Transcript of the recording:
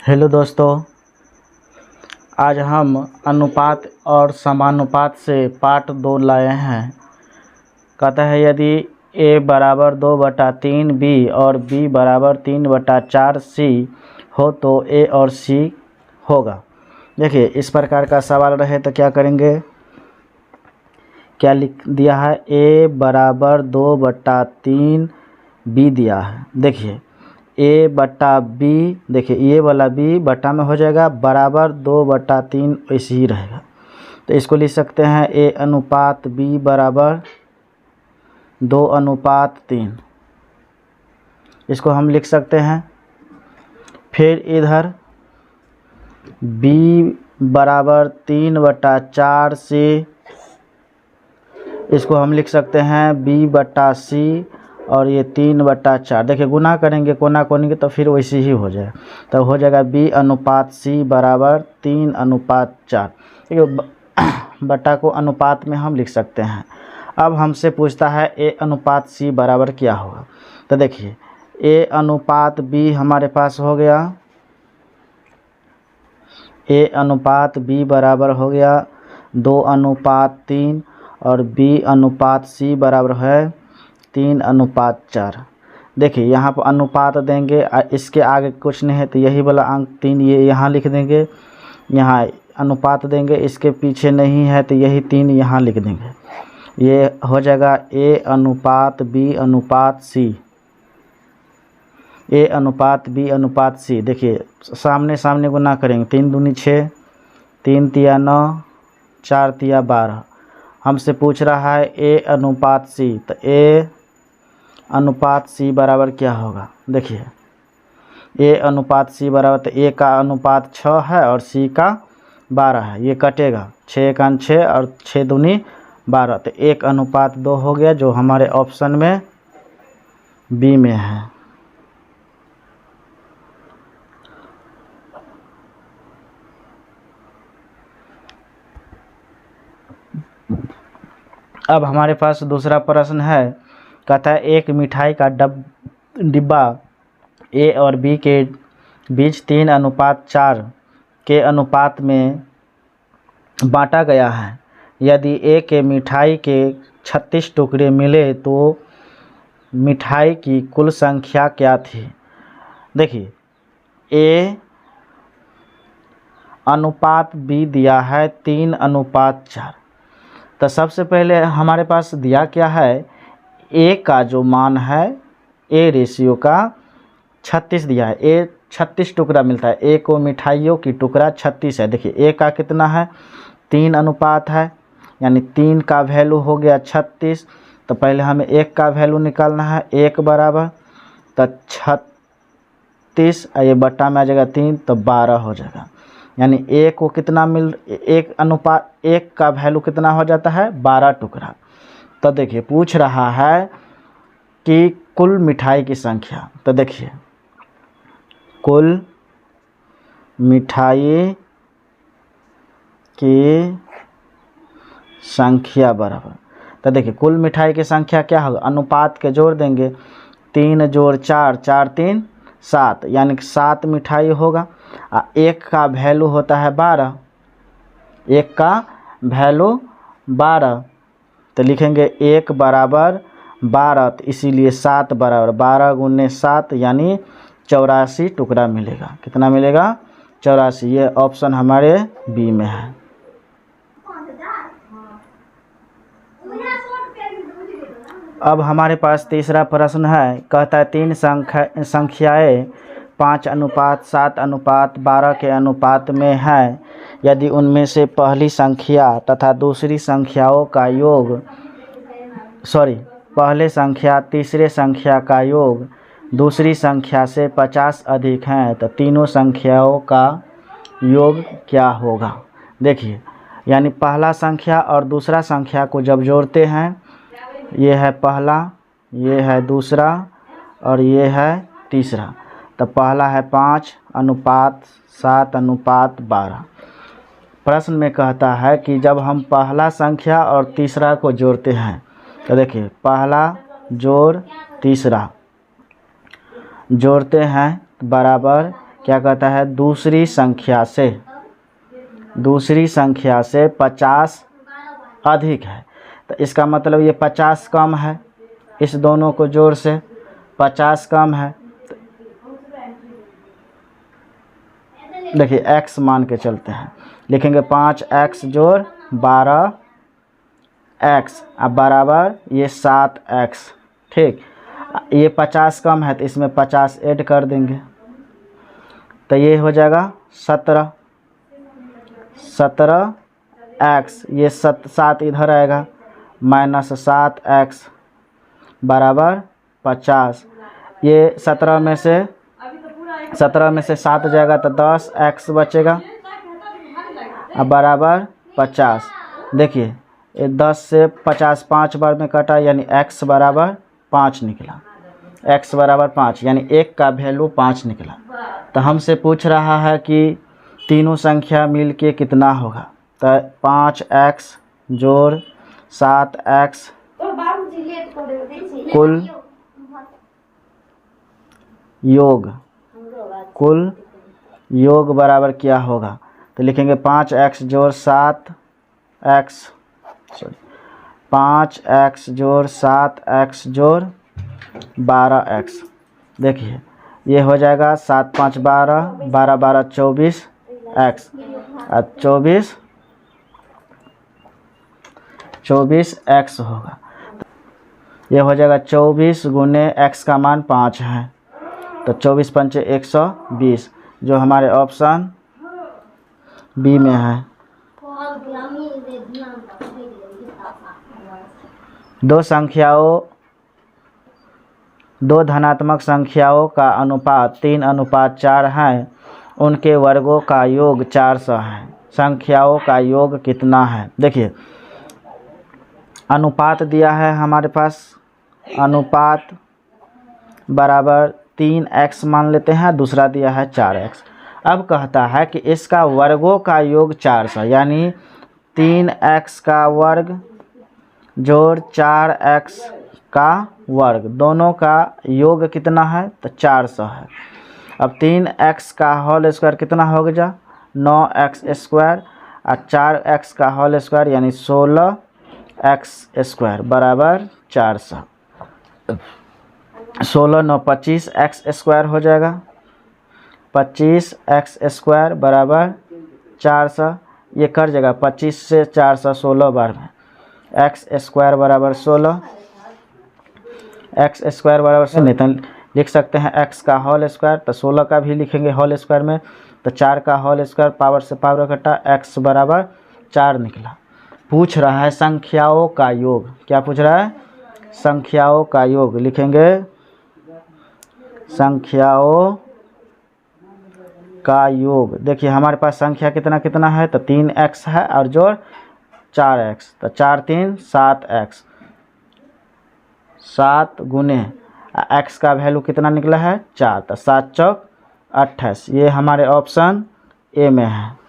Hello दोस्तों, आज हम अनुपात और समानुपात से पार्ट 2 लाए हैं। कहता है यदि a बराबर 2/3 b और b बराबर 3/4 c हो तो a और c होगा। देखिए, इस प्रकार का सवाल रहे तो क्या करेंगे, क्या लिख दिया है, a बराबर 2/3 b दिया है। देखिए a बटा b, देखिए ये वाला b बटा में हो जाएगा, बराबर 2/3 ऐसे ही रहेगा। तो इसको लिख सकते हैं a अनुपात b बराबर 2/3। इसको हम लिख सकते हैं। फिर इधर b बराबर 3/4 से इसको हम लिख सकते हैं b बटा c, और ये 3/4। देखिए गुना करेंगे कोना कोनी के तो फिर वैसे ही हो जाए, तो हो जाएगा b अनुपात c बराबर 3/4। देखिए बटा को अनुपात में हम लिख सकते हैं। अब हमसे पूछता है a अनुपात c बराबर क्या होगा। तो देखिए a अनुपात b हमारे पास हो गया, a अनुपात b बराबर हो गया 2/3, और b अनुपात c बराबर है 3/4। देखिए यहाँ पर अनुपात देंगे, इसके आगे कुछ नहीं है तो यही वाला अंक 3 ये यहाँ लिख देंगे। यहाँ अनुपात देंगे, इसके पीछे नहीं है तो यही 3 यहाँ लिख देंगे। ये हो जाएगा a अनुपात b अनुपात c, a अनुपात b अनुपात c। देखिए सामने सामने गुना करेंगे, 3 दूनी 6, 3 तिया 9, 4 तिया 12। हमसे पूछ रहा है a अनुपात c, तो a अनुपात c बराबर क्या होगा। देखिए a अनुपात c बराबर, तो a का अनुपात 6 है और c का 12 है, ये कटेगा, 6 1 6 और 6 दूनी 12, तो 1/2 हो गया, जो हमारे ऑप्शन में बी में है। अब हमारे पास दूसरा प्रश्न है। कहता है एक मिठाई का डिब्बा a और b के बीच 3/4 के अनुपात में बांटा गया है। यदि a के मिठाई के 36 टुकड़े मिले तो मिठाई की कुल संख्या क्या थी। देखिए a अनुपात b दिया है 3/4। तो सबसे पहले हमारे पास दिया क्या है, a का जो मान है, a रेशियो का 36 दिया है। a 36 टुकड़ा मिलता है, a को मिठाइयों की टुकड़ा 36 है। देखिए a का कितना है, 3 अनुपात है, यानी 3 का वैल्यू हो गया 36। तो पहले हमें 1 का वैल्यू निकालना है, 1 बराबर, तो 36 ये बट्टा में आ जाएगा 3, तो 12 हो जाएगा। यानी a को कितना एक अनुपात 1 का वैल्यू कितना हो जाता है, 12 टुकड़ा। तो देखिए पूछ रहा है कि कुल मिठाई की संख्या। तो देखिए कुल मिठाई की संख्या बराबर, तो देखिए कुल मिठाई की संख्या क्या होगा, अनुपात के जोड़ देंगे, 3 जोड़ 4, 4 3 7, यानी कि 7 मिठाई होगा। 1 का वैल्यू होता है 12, 1 का वैल्यू 12, तो लिखेंगे 1 बराबर 12, तो इसीलिए 7 बराबर 12 गुने 7, यानी 84 टुकड़ा मिलेगा। कितना मिलेगा, 84। ये ऑप्शन हमारे बी में है। अब हमारे पास तीसरा प्रश्न है। कहता है 3 संख्याएँ 5:7:12 के अनुपात में है। यदि उनमें से पहली संख्या तथा दूसरी संख्याओं का योग, पहले संख्या तीसरे संख्या का योग दूसरी संख्या से 50 अधिक हैं, तो तीनों संख्याओं का योग क्या होगा। देखिए यानी पहला संख्या और दूसरा संख्या को जब जोड़ते हैं, ये है पहला, ये है दूसरा और ये है तीसरा, तो पहला है 5:7:12। प्रश्न में कहता है कि जब हम पहला संख्या और तीसरा को जोड़ते हैं, तो देखिए पहला जोड़ तीसरा जोड़ते हैं बराबर क्या कहता है, दूसरी संख्या से 50 अधिक है। तो इसका मतलब ये 50 कम है, इस दोनों को जोड़ से 50 कम है। देखिए x मान के चलते हैं, लिखेंगे 5x जोड़ 12x अब बराबर ये 7x। ठीक, ये 50 कम है तो इसमें 50 ऐड कर देंगे, तो ये हो जाएगा 17x, ये 7 इधर आएगा, माइनस 7x बराबर 50। ये 17 में से 7 जाएगा तो 10x बचेगा अब बराबर 50। देखिए ये 10 से 50 5 बार में कटा, यानी x बराबर 5 निकला, x बराबर 5 यानी 1 का वैल्यू 5 निकला। तो हमसे पूछ रहा है कि तीनों संख्या मिल के कितना होगा, तो 5x जोड़ 7x कुल योग बराबर क्या होगा, तो लिखेंगे 5x जोड़ 5x जोड़ 7x जोड़ 12x। देखिए ये हो जाएगा 7 5 12, 12 12 24x, अब 24x होगा। ये हो जाएगा 24 गुने x का मान 5 है, तो 24 पंचे 120, जो हमारे ऑप्शन बी में है। दो धनात्मक संख्याओं का अनुपात 3:4 है, उनके वर्गों का योग 400 है, संख्याओं का योग कितना है। देखिए अनुपात दिया है हमारे पास, अनुपात बराबर 3x मान लेते हैं, दूसरा दिया है 4x। अब कहता है कि इसका वर्गों का योग 400, यानी 3x का वर्ग जोड़ 4x का वर्ग, दोनों का योग कितना है, तो 400 है। अब 3x का होल स्क्वायर कितना हो गया, 9x स्क्वायर, और 4x का होल स्क्वायर यानी 16x स्क्वायर बराबर 400। 16 9 25x स्क्वायर हो जाएगा, 25x स्क्वायर बराबर 400। ये कर जाएगा 25 से 400 16 बार में, x स्क्वायर बराबर 16, x स्क्वायर बराबर 16 नहीं तो लिख सकते हैं x का होल स्क्वायर, तो 16 का भी लिखेंगे होल स्क्वायर में, तो 4 का होल स्क्वायर पावर से पावर घटा, x बराबर 4 निकला। पूछ रहा है संख्याओं का योग, क्या पूछ रहा है, संख्याओं का योग, लिखेंगे संख्याओं का योग। देखिए हमारे पास संख्या कितना कितना है, तो 3x है और जोड़ 4x, तो 4 3 7x, 7 गुने x का वैल्यू कितना निकला है 4, तो 7 चौक 28। ये हमारे ऑप्शन ए में है।